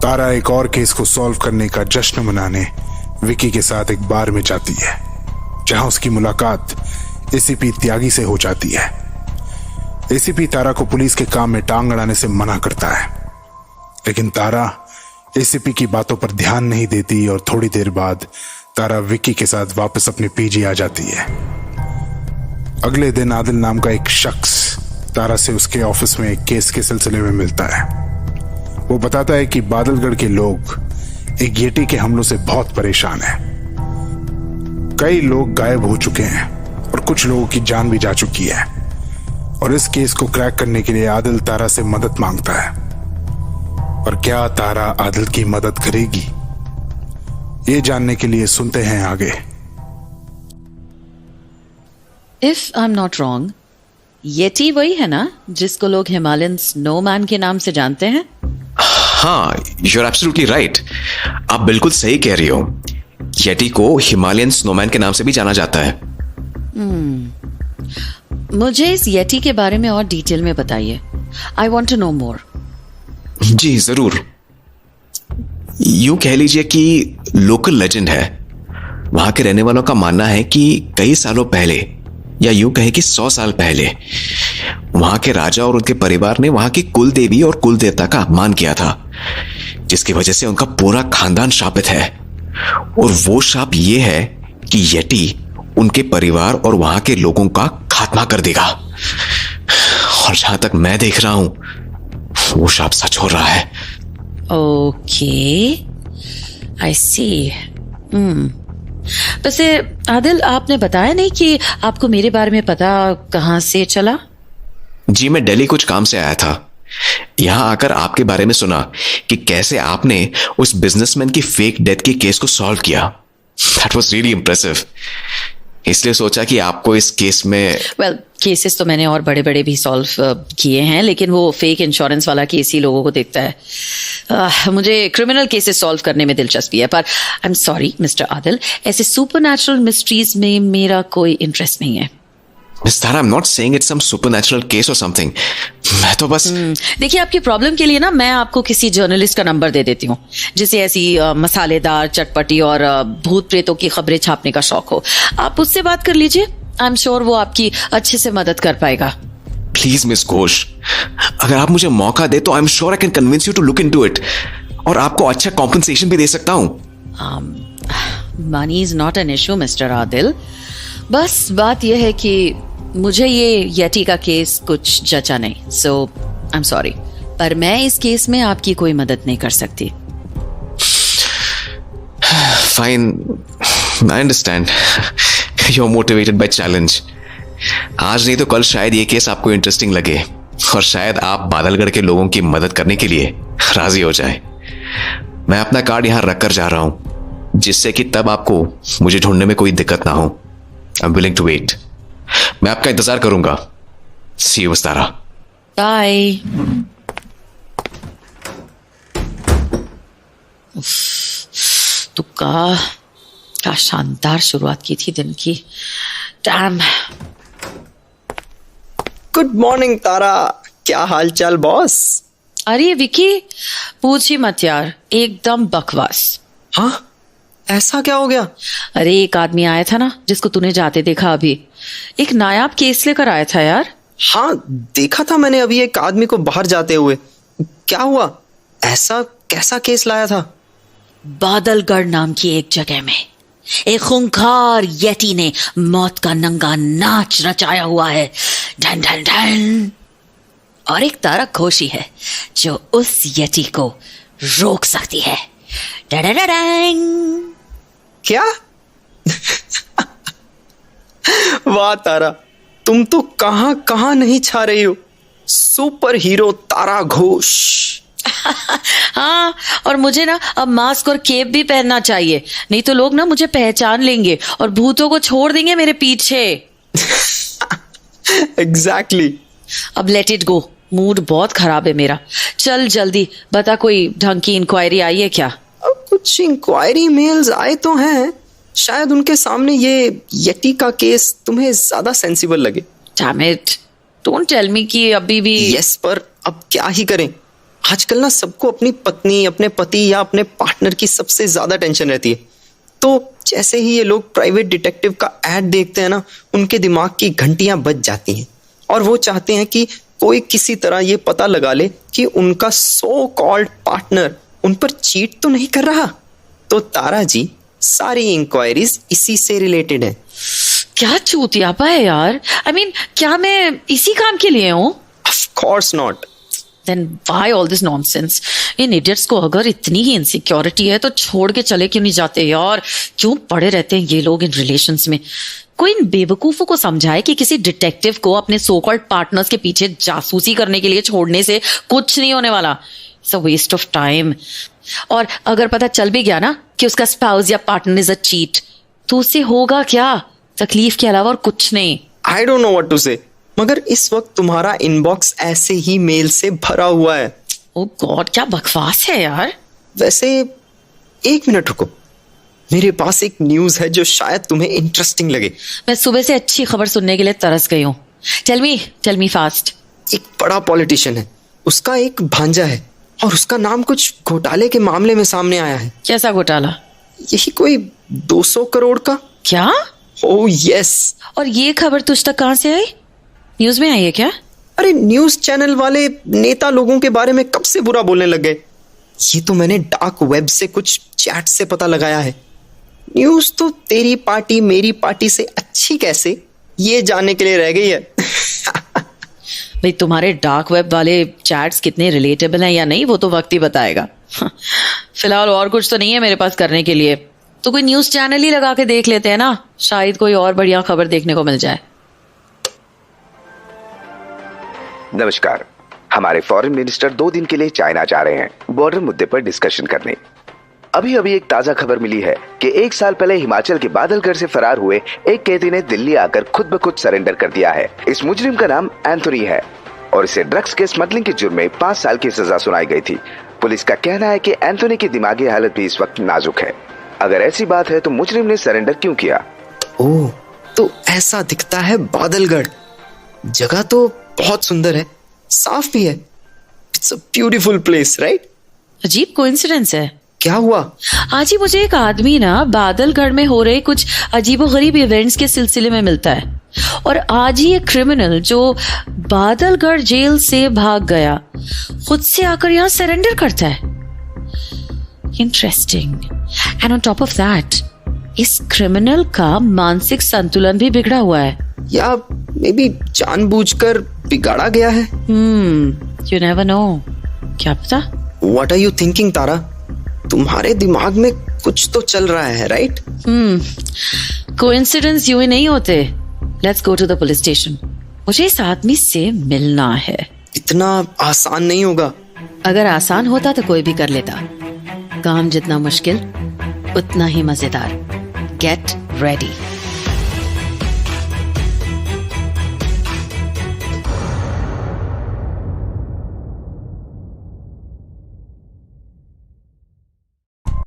तारा एक और केस को सॉल्व करने का जश्न मनाने विकी के साथ एक बार में जाती है, जहां उसकी मुलाकात एसीपी त्यागी से हो जाती है। एसीपी तारा को पुलिस के काम में टांग अड़ाने से मना करता है, लेकिन तारा एसीपी की बातों पर ध्यान नहीं देती और थोड़ी देर बाद तारा विकी के साथ वापस अपने पीजी आ जाती है। अगले दिन आदिल नाम का एक शख्स तारा से उसके ऑफिस में एक केस के सिलसिले में मिलता है। वो बताता है कि बादलगढ़ के लोग एक येटी के हमलों से बहुत परेशान हैं। कई लोग गायब हो चुके हैं और कुछ लोगों की जान भी जा चुकी है, और इस केस को क्रैक करने के लिए आदिल तारा से मदद मांगता है। और क्या तारा आदिल की मदद करेगी? ये जानने के लिए सुनते हैं आगे। If I am not wrong, Yeti वही है ना जिसको लोग हिमालयन स्नोमैन के नाम से जानते हैं? हाँ, यू आर एब्सोल्युटली राइट। आप बिल्कुल सही कह रही हो। येटी को हिमालयन स्नोमैन के नाम से भी जाना जाता है। मुझे इस येटी के बारे में और डिटेल में बताइए। आई वॉन्ट टू नो मोर। जी जरूर। यूं कह लीजिए कि लोकल लेजेंड है। वहां के रहने वालों का मानना है कि कई सालों पहले, या यूं कहे कि 100 साल पहले, वहां के राजा और उनके परिवार ने वहां की कुल देवी और कुल देवता का अपमान किया था, जिसकी वजह से उनका पूरा खानदान शापित है। और वो शाप ये है कि येटी उनके परिवार और वहां के लोगों का खात्मा कर देगा। और जहां तक मैं देख रहा हूं, वो शाप सच हो रहा है। ओके, आई सी। वैसे आदिल, आपने बताया नहीं कि आपको मेरे बारे में पता कहां से चला? जी, मैं दिल्ली कुछ काम से आया था। यहां आकर आपके बारे में सुना कि कैसे आपने उस बिजनेसमैन की फेक डेथ के केस को सॉल्व किया। That was really impressive. इसलिए सोचा कि आपको इस केस में केसेस तो मैंने और बड़े बड़े भी सॉल्व किए हैं, लेकिन वो फेक इंश्योरेंस वाला केस ही लोगों को देखता है। मुझे क्रिमिनल केसेस सॉल्व करने में दिलचस्पी है, पर I am sorry mister Adil, ऐसे सुपरनैचुरल मिस्ट्रीज में मेरा कोई इंटरेस्ट नहीं है। Miss Tara, I am not saying it's some supernatural case और समथिंग। मैं तो बस देखिए, आपकी प्रॉब्लम के लिए ना मैं आपको किसी जर्नलिस्ट का नंबर दे देती हूँ, जिसे ऐसी मसालेदार, चटपटी और भूत प्रेतों की खबरें छापने का शौक हो। आप उससे बात कर लीजिए। आई एम श्योर वो आपकी अच्छे से मदद कर पाएगा। प्लीज मिस घोष, अगर आप मुझे मौका दे तो I am sure I can convince you to look into it, और आपको अच्छा कॉम्पनसेशन भी दे सकता हूँ। Money is not an issue mister Adil. बस बात यह है कि मुझे ये येटी का केस कुछ जचा नहीं, सो आई एम सॉरी, पर मैं इस केस में आपकी कोई मदद नहीं कर सकती। Fine, I understand. You are motivated by challenge. आज नहीं तो कल शायद ये केस आपको इंटरेस्टिंग लगे, और शायद आप बादलगढ़ के लोगों की मदद करने के लिए राजी हो जाए। मैं अपना कार्ड यहां रखकर जा रहा हूं, जिससे कि तब आपको मुझे ढूंढने में कोई दिक्कत ना हो। I am willing to wait. मैं आपका इंतजार करूंगा। See you Tara. बाय। तो क्या शानदार शुरुआत की थी दिन की। डैम। गुड मॉर्निंग तारा, क्या हाल चाल बॉस? अरे विकी, पूछ ही मत यार, एकदम बकवास। हाँ, ऐसा क्या हो गया? अरे एक आदमी आया था ना, जिसको तूने जाते देखा अभी, एक नायाब केस लेकर आया था यार। हाँ, देखा था मैंने अभी एक आदमी को बाहर जाते हुए। क्या हुआ? ऐसा कैसा केस लाया था? बादलगढ़ नाम की एक जगह में एक खूंखार येटी ने मौत का नंगा नाच रचाया हुआ है। ढन ढन ढन। और एक तारा खोशी है जो उस येटी को रोक सकती है। डडडडडंग। क्या? वाह तारा, तुम तो कहां कहां नहीं छा रही हो। सुपर हीरो तारा घोष। हाँ, और मुझे ना अब मास्क और केप भी पहनना चाहिए, नहीं तो लोग ना मुझे पहचान लेंगे और भूतों को छोड़ देंगे मेरे पीछे। एग्जैक्टली। अब लेट इट गो, मूड बहुत खराब है मेरा। चल जल्दी बता, कोई ढंग की इंक्वायरी आई है क्या? अब कुछ इंक्वायरी मेल्स आए तो हैं, शायद उनके सामने ये येटी का केस तुम्हें ज्यादा सेंसिबल लगे। Damn it, don't tell me कि अभी भी। यस, पर अब क्या ही करें, आजकल ना सबको अपनी पत्नी, अपने पति या अपने पार्टनर की सबसे ज्यादा टेंशन रहती है। तो जैसे ही ये लोग प्राइवेट डिटेक्टिव का एड देखते हैं ना, उनके दिमाग की घंटियां बज जाती हैं और वो चाहते हैं कि कोई किसी तरह ये पता लगा ले कि उनका सो कॉल्ड पार्टनर उन पर चीट तो नहीं कर रहा। तो तारा जी, सारी इंक्वायरीज इसी से रिलेटेड है। क्या चूतियापा है यार। I mean, क्या मैं इसी काम के लिए हूँ? Of course not. Then why all this nonsense? In idiots को अगर इतनी ही इनसिक्योरिटी है तो छोड़ के चले क्यों नहीं जाते यार? क्यों पड़े रहते हैं ये लोग इन रिलेशंस में? कोई इन बेवकूफों को समझाए कि किसी डिटेक्टिव को अपने सो कॉल्ड पार्टनर्स के पीछे जासूसी करने के लिए छोड़ने से कुछ नहीं होने वाला। It's a waste of time. और अगर पता चल भी गया ना कि उसका स्पाउस या पार्टनर इज अ चीट, तो उससे होगा क्या? तकलीफ के अलावा और कुछ नहीं। I don't know what to say, मगर इस वक्त तुम्हारा इनबॉक्स ऐसे ही मेल से भरा हुआ है। ओ गॉड, क्या बकवास है यार। वैसे एक मिनट रुको, मेरे पास एक न्यूज है जो शायद तुम्हें इंटरेस्टिंग लगे। मैं सुबह से अच्छी खबर सुनने के लिए तरस गई हूँ। Tell me fast. एक बड़ा पॉलिटिशियन है, उसका एक भांजा है और उसका नाम कुछ घोटाले के मामले में सामने आया है। कैसा घोटाला? यही कोई 200 करोड़ का। क्या? Oh yes. और ये खबर तुझ तक कहाँ से आई? न्यूज में आई है क्या? अरे न्यूज चैनल वाले नेता लोगों के बारे में कब से बुरा बोलने लग गए। ये तो मैंने डार्क वेब से कुछ चैट से पता लगाया है। न्यूज तो तेरी पार्टी मेरी पार्टी से अच्छी कैसे, ये जानने के लिए रह गई है। भाई तुम्हारे डार्क वेब वाले चैट्स कितने रिलेटेबल हैं या नहीं वो तो वक्त ही बताएगा। फिलहाल और कुछ तो नहीं है मेरे पास करने के लिए, तो कोई न्यूज चैनल ही लगा के देख लेते हैं ना, शायद कोई और बढ़िया खबर देखने को मिल जाए। नमस्कार। हमारे फॉरेन मिनिस्टर 2 दिन के लिए चाइना जा रहे हैं बॉर्डर मुद्दे पर डिस्कशन करने। अभी अभी एक ताजा खबर मिली है कि 1 साल पहले हिमाचल के बादलगढ़ से फरार हुए एक कैदी ने दिल्ली आकर खुद ब खुद सरेंडर कर दिया है। इस मुजरिम का नाम एंथोनी है और इसे ड्रग्स के स्मगलिंग के जुर्म में 5 साल की सजा सुनाई गई थी। पुलिस का कहना है कि एंथोनी की दिमागी हालत भी इस वक्त नाजुक है। अगर ऐसी बात है तो मुजरिम ने सरेंडर क्यों किया? ओह, तो ऐसा दिखता है बादलगढ़। जगह तो बहुत सुंदर है, साफ भी है। It's a beautiful place, right? अजीब कोइंसिडेंस है। क्या हुआ? आज ही मुझे एक आदमी ना बादलगढ़ में हो रहे कुछ अजीबोगरीब इवेंट्स के सिलसिले में मिलता है, और आज ही एक क्रिमिनल जो बादलगढ़ जेल से भाग गया खुद से आकर यहाँ सरेंडर करता है। Interesting. And on top of that, इस क्रिमिनल का मानसिक संतुलन भी बिगड़ा हुआ है, या मे बी जानबूझकर बिगाड़ा गया है। You never know. क्या पता। व्हाट आर यू थिंकिंग तारा? तुम्हारे दिमाग में कुछ तो चल रहा है, राइट? कोइंसिडेंस यूं ही नहीं होते। Let's go to the police station. मुझे इस आदमी से मिलना है। इतना आसान नहीं होगा। अगर आसान होता तो कोई भी कर लेता। काम जितना मुश्किल उतना ही मजेदार। Get ready.